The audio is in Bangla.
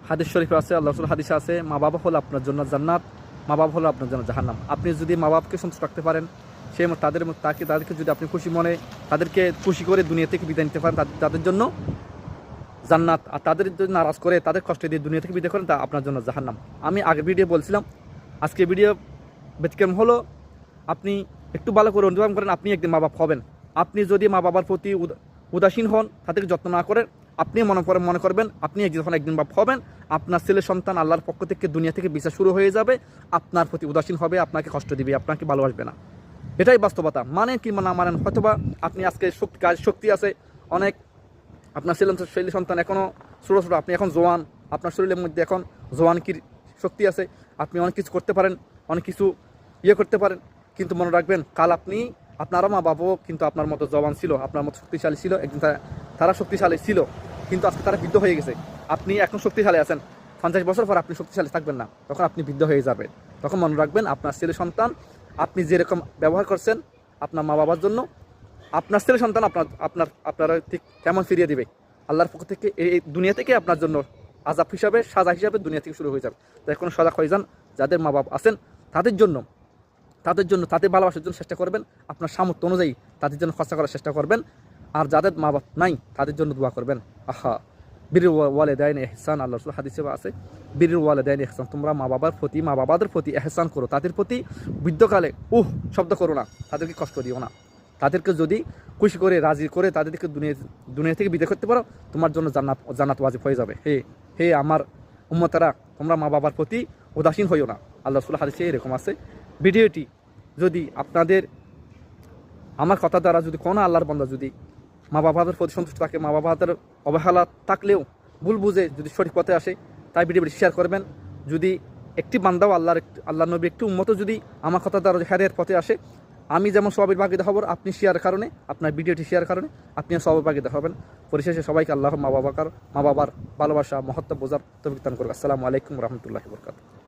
হাদিস শরীফে আছে, আল্লাহ রাসূল হাদিসে আছে, মা বাবা হলো আপনার জন্য জান্নাত, মা বাবা হলো আপনার জন্য জাহান্নাম। আপনি যদি মা বাবাকে সন্তুষ্ট রাখতে পারেন, সেই তাদেরকে যদি আপনি খুশি মনে তাদেরকে খুশি করে দুনিয়া থেকে বিদায় নিতে পারেন, তাদের জন্য জান্নাত। আর তাদের যদি নারাজ করে, তাদের কষ্ট দিয়ে দুনিয়া থেকে বিদায় করেন, তা আপনার জন্য জাহান্নাম। আমি আগের ভিডিও বলছিলাম, আজকে ভিডিও ব্যতিক্রম হলো, আপনি একটু ভালো করে অনুধাবন করেন, আপনি একদিন মা বাপ হবেন। আপনি যদি মা বাবার প্রতি উদাসীন হন, তাদেরকে যত্ন না করেন, আপনি মনে করবেন আপনি যখন একদিন বাপ হবেন, আপনার ছেলে সন্তান আল্লাহর পক্ষ থেকে দুনিয়া থেকে বিচার শুরু হয়ে যাবে, আপনার প্রতি উদাসীন হবে, আপনাকে কষ্ট দিবে, আপনাকে ভালোবাসবে না। এটাই বাস্তবতা। মানেন কি না মানেন, হয়তোবা আপনি আজকে শক্তি আছে অনেক, আপনার ছেলে সন্তান এখনও ছোটো ছোটো, আপনি এখন জোয়ান, আপনার শরীরের মধ্যে এখন জোয়ানকির শক্তি আছে, আপনি অনেক কিছু করতে পারেন, অনেক কিছু করতে পারেন। কিন্তু মনে রাখবেন, কাল আপনারও মা বাবাও কিন্তু আপনার মতো জওয়ান ছিল, আপনার মতো শক্তিশালী ছিল, একদিন তারা শক্তিশালী ছিল, কিন্তু আজকে তারা বৃদ্ধ হয়ে গেছে। আপনি এখন শক্তিশালী আছেন, 50 বছর পর আপনি শক্তিশালী থাকবেন না, তখন আপনি বৃদ্ধ হয়ে যাবেন। তখন মনে রাখবেন, আপনার ছেলে সন্তান আপনি যেরকম ব্যবহার করছেন আপনার মা বাবার জন্য, আপনার ছেলে সন্তান আপনারা ঠিক কেমন ফিরিয়ে দিবে আল্লাহর পক্ষ থেকে। এই দুনিয়া থেকে আপনার জন্য আযাব হিসাবে, সাজা হিসাবে দুনিয়া থেকে শুরু হয়ে যাবে। তাই এখন সজাগ হয়ে যান, যাদের মা বাবা আছেন তাদের জন্য তাদের ভালোবাসার জন্য চেষ্টা করবেন, আপনার সামর্থ্য অনুযায়ী তাদের জন্য খরচা করার চেষ্টা করবেন। আর যাদের মা বাপ নাই তাদের জন্য দোয়া করবেন। বিরুল ওয়ালিদাইন ইহসান, আল্লাহ রাসূল হাদিসে আছে, বিরুল ওয়ালিদাইন ইহসান, তোমরা মা বাবাদের প্রতি ইহসান করো, তাদের প্রতি বৃদ্ধকালে শব্দ করো না, তাদেরকে কষ্ট দিও না। তাদেরকে যদি খুশি করে রাজি করে তাদেরকে দুনিয়া থেকে বিদায় করতে পারো, তোমার জন্য জান্নাত ওয়াজিব হয়ে যাবে। হে আমার উম্মতেরা, তোমরা মা বাবার প্রতি উদাসীন হইও না। আল্লাহ রাসূল হাদিসে এরকম আছে। ভিডিওটি যদি আপনাদের আমার কথা দ্বারা যদি কোনো আল্লাহর বান্দা যদি মা বাবাদের প্রতি সন্তুষ্ট থাকে, মা বাবাদের অবহেলা থাকলেও ভুল বুঝে যদি সঠিক পথে আসে, তাই ভিডিওটি শেয়ার করবেন। যদি একটি বান্দাও আল্লাহ নবী একটি উম্মত যদি আমার কথা দ্বারা হেদায়েতের পথে আসে, আমি যেমন সওয়াবের ভাগীদার হব, আপনি শেয়ার কারণে, আপনার ভিডিওটি শেয়ার কারণে আপনিও সওয়াবের ভাগীদার হবেন। পরিশেষে সবাইকে আল্লাহ মা বাবার ভালোবাসা মহত্ব বোঝার তৌফিক দান করুন। আসসালামু আলাইকুম ওয়া রাহমাতুল্লাহি ওয়া বারাকাতুহু।